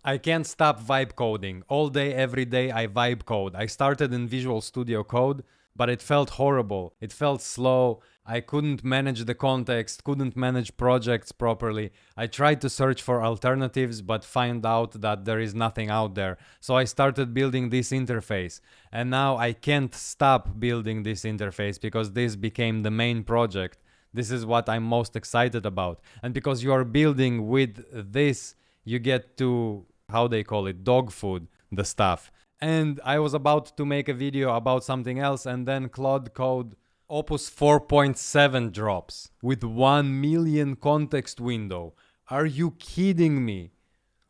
I can't stop vibe coding. All day, every day, I vibe code. I started in Visual Studio Code, but it felt horrible. It felt slow. I couldn't manage the context, couldn't manage projects properly. I tried to search for alternatives, but find out that there is nothing out there. So I started building this interface. And now I can't stop building this interface because this became the main project. This is what I'm most excited about. And because you are building with this, you get to, how they call it, dog food, the stuff. And I was about to make a video about something else, and then Claude Opus 4.7 drops with 1 million context window. Are you kidding me?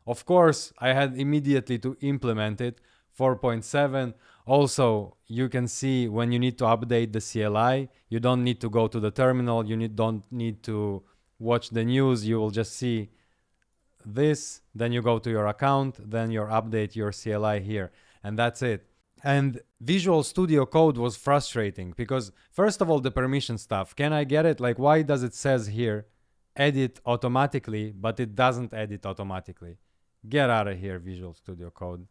Of course, I had immediately to implement it. 4.7. Also, you can see when you need to update the CLI, you don't need to go to the terminal, don't need to watch the news, you will just see this, then you go to your account, then you update your CLI here, and that's it. And Visual Studio Code was frustrating because, first of all, the permission stuff. Can I get it? Like, why does it says here, edit automatically, but it doesn't edit automatically? Get out of here, Visual Studio Code.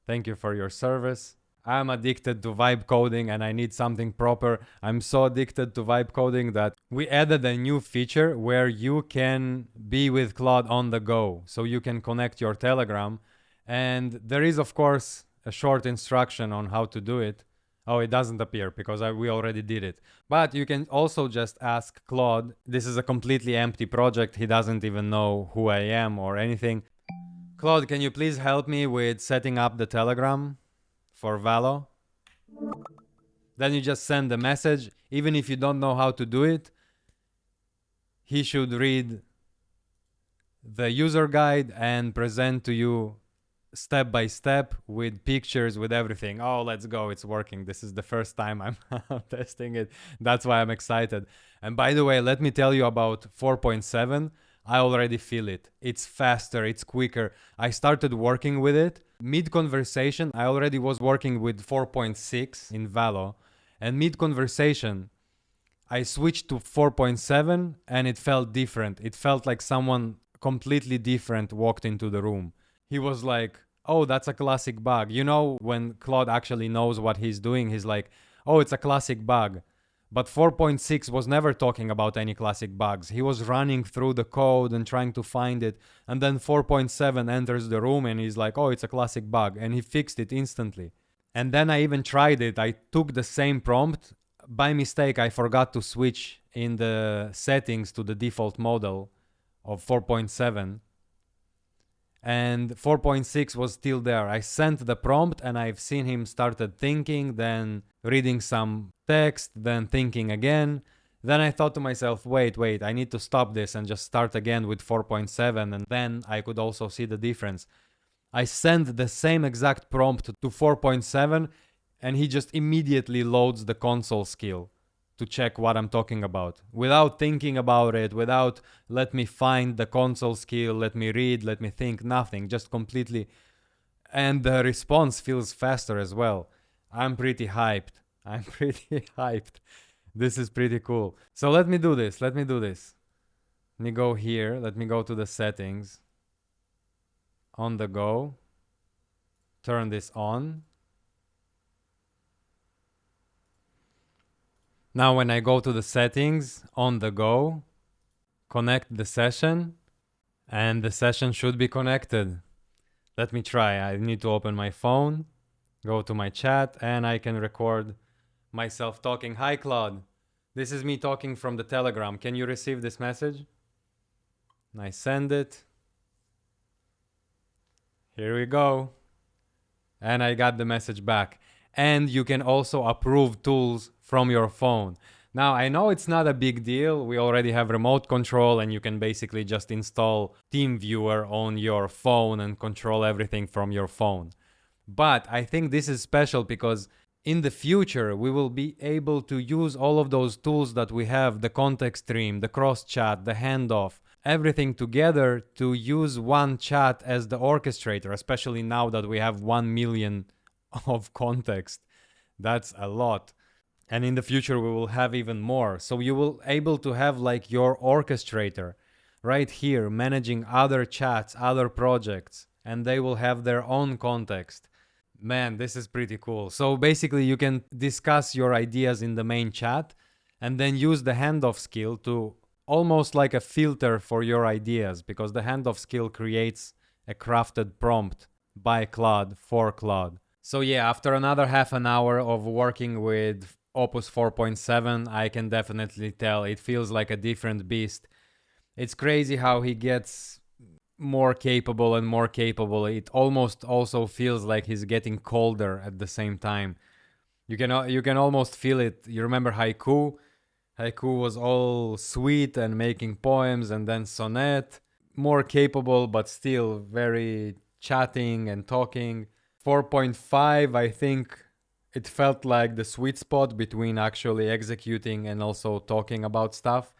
Thank you for your service. I'm addicted to vibe coding and I need something proper. I'm so addicted to vibe coding that we added a new feature where you can be with Claude on the go. So you can connect your Telegram. And there is, of course, a short instruction on how to do it. Oh, it doesn't appear because we already did it. But you can also just ask Claude. This is a completely empty project. He doesn't even know who I am or anything. Claude, can you please help me with setting up the Telegram for Valo? Then you just send the message. Even if you don't know how to do it, he should read the user guide and present to you step by step with pictures, with everything. Oh, let's go. It's working. This is the first time I'm testing it. That's why I'm excited. And by the way, let me tell you about 4.7. I already feel it. It's faster, it's quicker. I started working with it. Mid-conversation, I already was working with 4.6 in Valo. And mid-conversation, I switched to 4.7 and it felt different. It felt like someone completely different walked into the room. He was like, oh, that's a classic bug. You know, when Claude actually knows what he's doing, he's like, oh, it's a classic bug. But 4.6 was never talking about any classic bugs. He was running through the code and trying to find it. And then 4.7 enters the room and he's like, oh, it's a classic bug. And he fixed it instantly. And then I even tried it. I took the same prompt. By mistake, I forgot to switch in the settings to the default model of 4.7. And 4.6 was still there. I sent the prompt and I've seen him started thinking, then reading some text, then thinking again. Then I thought to myself, wait, I need to stop this and just start again with 4.7, and then I could also see the difference. I sent the same exact prompt to 4.7 and he just immediately loads the console skill to check what I'm talking about without thinking about it, without let me find the console skill, let me read, let me think, nothing, just completely. And the response feels faster as well. I'm pretty hyped. This is pretty cool. So let me do this. Let me go here. Let me go to the settings. On the go. Turn this on. Now when I go to the settings, on the go, connect the session, and the session should be connected. Let me try. I need to open my phone, go to my chat, and I can record myself talking. Hi, Claude. This is me talking from the Telegram. Can you receive this message? And I send it. Here we go. And I got the message back. And you can also approve tools from your phone. Now, I know it's not a big deal. We already have remote control and you can basically just install TeamViewer on your phone and control everything from your phone. But I think this is special because in the future, we will be able to use all of those tools that we have, the context stream, the cross chat, the handoff, everything together to use one chat as the orchestrator, especially now that we have 1 million of context. That's a lot. And in the future, we will have even more. So you will able to have like your orchestrator right here, managing other chats, other projects, and they will have their own context. Man, this is pretty cool. So basically, you can discuss your ideas in the main chat and then use the handoff skill to almost like a filter for your ideas, because the handoff skill creates a crafted prompt by Claude for Claude. So yeah, after another half an hour of working with Opus 4.7, I can definitely tell it feels like a different beast. It's crazy how he gets more capable and more capable. It almost also feels like he's getting colder at the same time. You can almost feel it. You remember Haiku? Haiku was all sweet and making poems, and then Sonnet, more capable but still very chatting and talking. 4.5, I think it felt like the sweet spot between actually executing and also talking about stuff.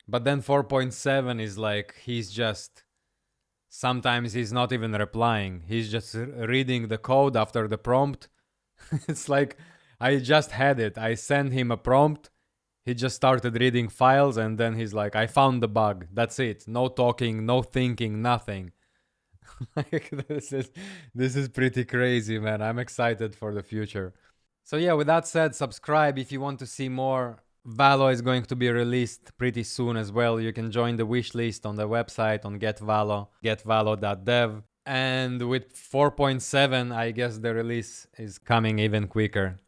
But then 4.7 is like sometimes he's not even replying. He's just reading the code after the prompt. It's like I just had it. I sent him a prompt. He just started reading files, and then he's like, I found the bug. That's it. No talking, no thinking, nothing. Like this is pretty crazy, man. I'm excited for the future. So yeah, with that said, subscribe if you want to see more. Valo is going to be released pretty soon as well. You can join the wish list on the website on GetValo, getvalo.dev. And with 4.7, I guess the release is coming even quicker.